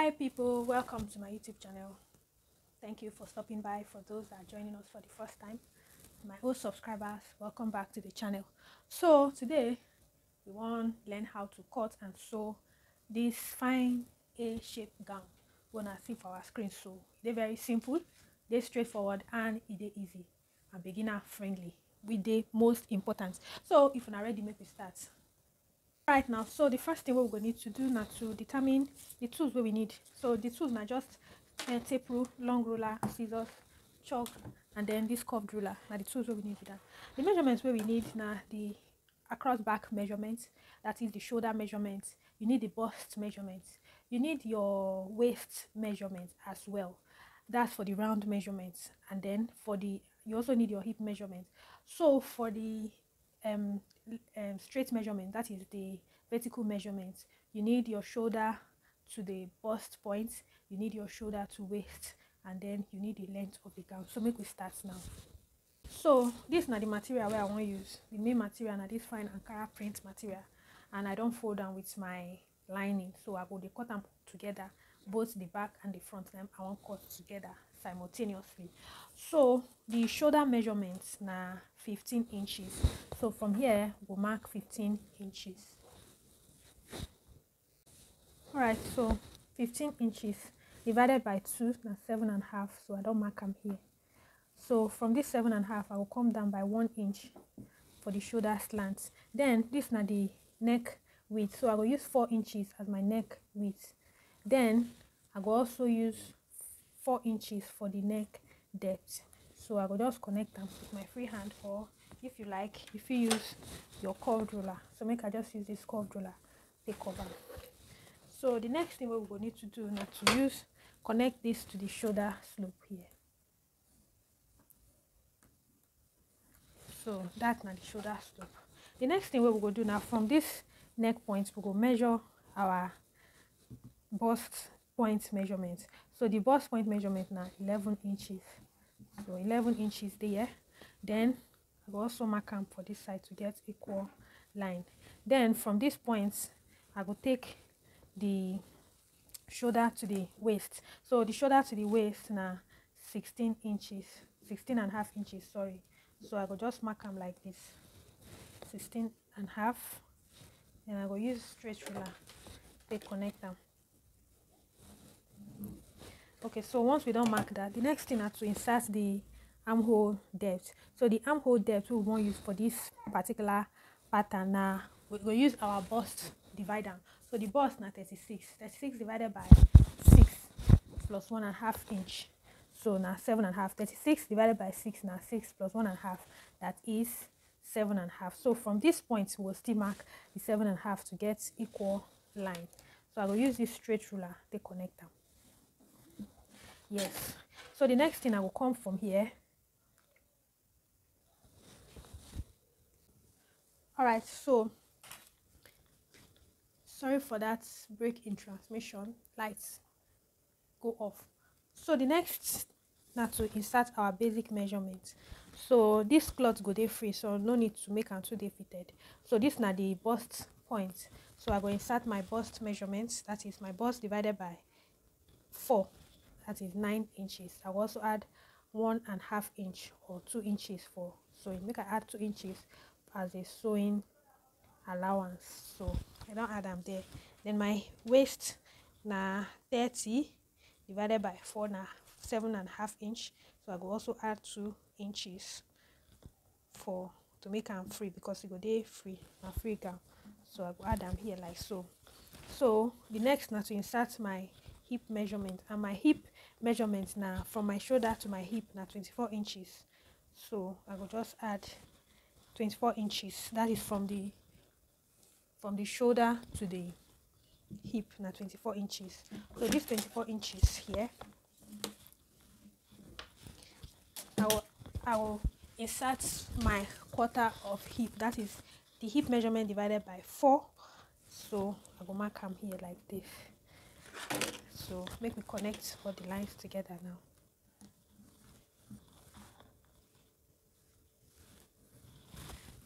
Hi people, welcome to my YouTube channel. Thank you for stopping by. For those that are joining us for the first time, my old subscribers, welcome back to the channel. So today we want to learn how to cut and sew this fine A-shaped gown we want to see for our screen. So they're very simple, they're straightforward, and they're easy and beginner friendly with the most important. So if you're not ready, make we start right now. So the first thing we're going to need to do now to determine the tools we need. So the tools are just tape rule, long ruler, scissors, chalk, and then this curved ruler. Now the tools we need for that. The measurements we need now the across back measurements, that is the shoulder measurements. You need the bust measurements. You need your waist measurements as well. That's for the round measurements. And then for the you also need your hip measurements. So for the straight measurement, that is the vertical measurement, you need your shoulder to the bust point, you need your shoulder to waist, and then you need the length of the gown. So make we start now. So this is not the material where I want to use. The main material now this fine Ankara print material, and I don't fold down with my lining, so I go to cut them together, both the back and the front. Them I want cut together simultaneously. So the shoulder measurements now 15 inches. So from here we'll mark 15 inches. All right, so 15 inches divided by 2 now 7.5. So I don't mark them here. So from this 7.5 I will come down by 1 inch for the shoulder slant. Then this now the neck width, so I will use 4 inches as my neck width. Then I will also use 4 inches for the neck depth. So I will just connect them with my free hand, or if you like, if you use your curved ruler. So make I just use this curved ruler, take cover. So the next thing we will need to do now to connect this to the shoulder slope here. So that's not the shoulder slope. The next thing we will do now, from this neck point we will measure our bust point measurement. So the bust point measurement now 11 inches. So 11 inches there. Then I will also mark them for this side to get equal line. Then from this point I will take the shoulder to the waist. So the shoulder to the waist now 16 inches, 16.5 inches, sorry. So I will just mark them like this, 16.5. Then I will use straight ruler to connect them. Okay, so once we don't mark that, the next thing is to insert the armhole depth. So the armhole depth we won't use for this particular pattern now. We will use our bust divider. So the bust now 36. 36 divided by 6 plus 1.5 inch. So now 7.5. 36 divided by 6 now 6 plus 1.5. That is 7.5. So from this point we'll still mark the 7.5 to get equal line. So I will use this straight ruler to connect them. Yes. So the next thing I will come from here. All right. So sorry for that break in transmission. Lights go off. So the next now to insert our basic measurement. So this cloth go dey free, so no need to make am too dey fitted. So this now the bust point. So I go insert my bust measurements. That is my bust divided by 4. That is 9 inches. I will also add 1.5 inch or 2 inches for sewing. Make I add 2 inches as a sewing allowance. So I don't add them there. Then my waist na 30 divided by 4 na 7.5 inch. So I will also add 2 inches to make them free, because it go dey free na free gown. So I will add them here like so. So the next now to insert my hip measurement, and my hip measurement now from my shoulder to my hip now 24 inches. So I will just add 24 inches. That is from the shoulder to the hip now 24 inches. So this 24 inches here, I will insert my quarter of hip. That is the hip measurement divided by 4. So I will mark them here like this. So make me connect all the lines together now.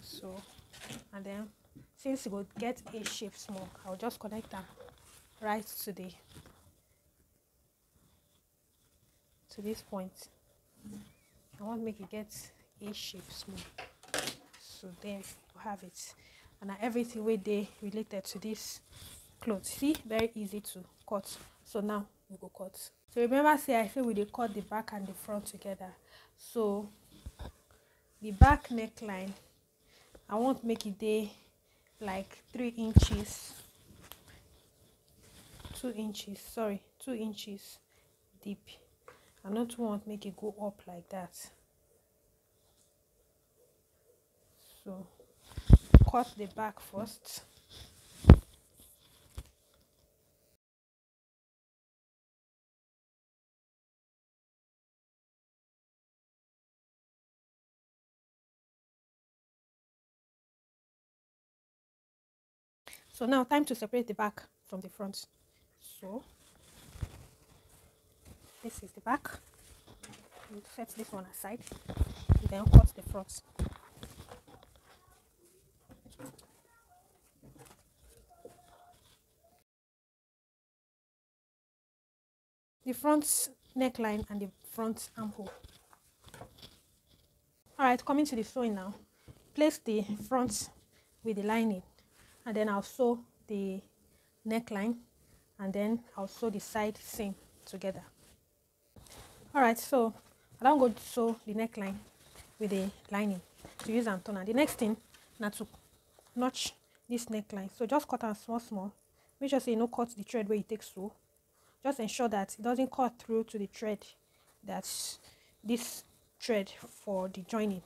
So, and then since it will get a shape small, I'll just connect them right to the to this point. I want to make it get a shape small. So then to have it, and now everything wey dey related to this cloth, see, very easy to cut. So now we go cut. So remember say I say we dey cut the back and the front together. So the back neckline, I want make it dey like 3 inches, 2 inches, sorry, 2 inches deep. I not want make it go up like that. So cut the back first. So now time to separate the back from the front. So this is the back. We'll set this one aside, then cut the front. The front neckline and the front armhole. Alright, coming to the sewing now. Place the front with the lining, and then I'll sew the neckline, and then I'll sew the side seam together. Alright, so I don't go to sew the neckline with the lining to use and turn. The next thing now to notch this neckline. So just cut am small. Make sure say you no cut the thread where you take sew. Just ensure that it doesn't cut through to the thread, that's this thread for the joining.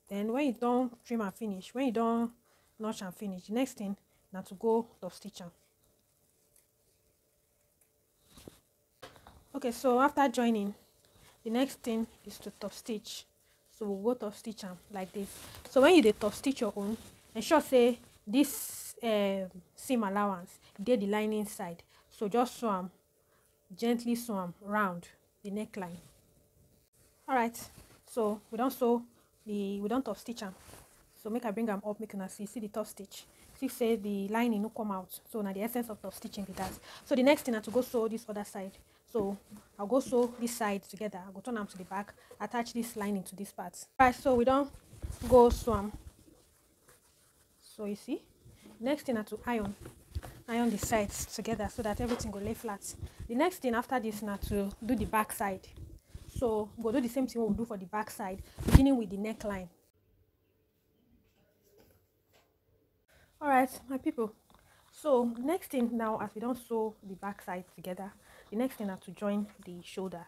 Then when you don't trim and finish, when you don't notch and finish, the next thing now to go top stitch am. Okay, so after joining, the next thing is to top stitch. So we'll go top stitch am like this. So when you dey top stitch your own, ensure say this seam allowance dey the lining side. So just sew am, gently sew am round the neckline. Alright, so we don't top stitch am. So make I bring am up, make una see the top stitch. See say the lining no come out. So now the essence of top stitching be that. So the next thing is to go sew this other side. So I'll go sew this side together. I'll go turn them to the back, attach this lining to this part. Alright, so we don't go sew am. So you see, next thing is to iron the sides together so that everything will lay flat. The next thing after this is to do the back side. So we'll do the same thing we'll do for the back side, beginning with the neckline. Alright, my people, so next thing now, as we don't sew the back side together, the next thing is to join the shoulders.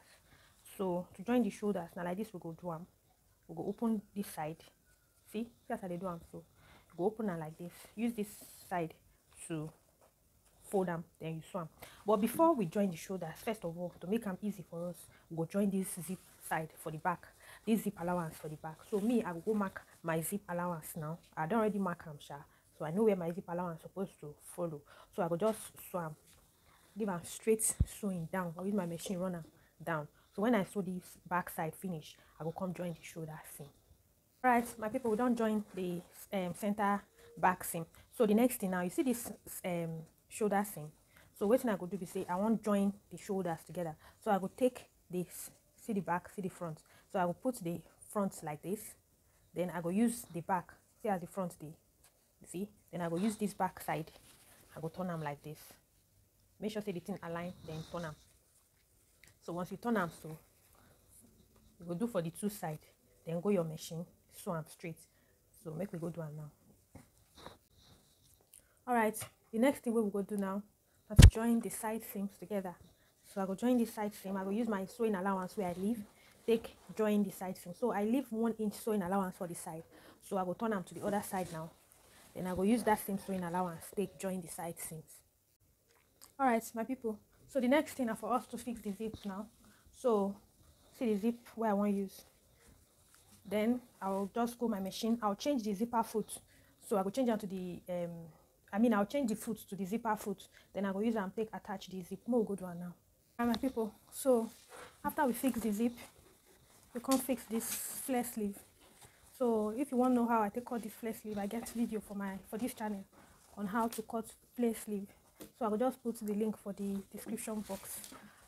So to join the shoulders, now like this we go do them. We go open this side. See as I do them. So we go open them like this. Use this side to fold them, then you sew them. But before we join the shoulders, first of all, to make them easy for us, we go join this zip side for the back, this zip allowance for the back. So me, I will go mark my zip allowance now. I don't already mark them, so I know where my zip allowance is supposed to follow. So I will just sew them, give them straight sewing down. I'll use my machine run them down. So when I sew this back side finish, I will come join the shoulder seam. Alright, my people, we don't join the center back seam. So the next thing now, you see this shoulder seam. So what I go do is say I want join the shoulders together. So I will take this, see the back, see the front. So I will put the front like this. Then I go use the back, see as the front dey. See, then I go use this back side. I go turn them like this. Make sure say the thing align, then turn them. So once you turn them, so you go do for the two side, then go your machine, sew them straight. So make we go do them now. Alright, the next thing we will go do now is to join the side seams together. So I go join the side seam. I go use my sewing allowance where I leave, take join the side seam. So I leave 1 inch sewing allowance for the side. So I go turn them to the other side now. Then I go use that same sewing allowance, take join the side seams. Alright, my people. So the next thing is for us to fix the zip now. So see the zip where I want to use. Then I'll just go my machine. I'll change the zipper foot. So I will change it to the I'll change the foot to the zipper foot. Then I will use and take attach the zip. We'll go do it now. Alright, my people. So after we fix the zip, we can fix this flare sleeve. So if you want to know how I take cut this flare sleeve, I get video for this channel on how to cut flare sleeve. So I will just put the link for the description box.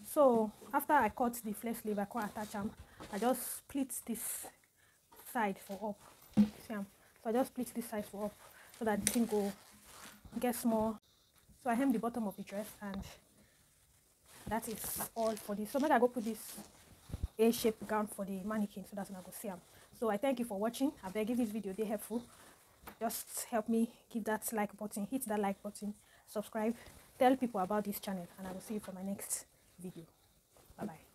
So after I cut the flex sleeve, I can't attach them. I just split this side for up. See am? So I just split this side for up so that the thing go get small. So I hem the bottom of the dress, and that is all for this. So make I go put this A-shaped gown for the mannequin so that's when I go see them. So I thank you for watching. I beg if this video they helpful, just help me give that like button, hit that like button, subscribe, tell people about this channel, and I will see you for my next video. Bye bye.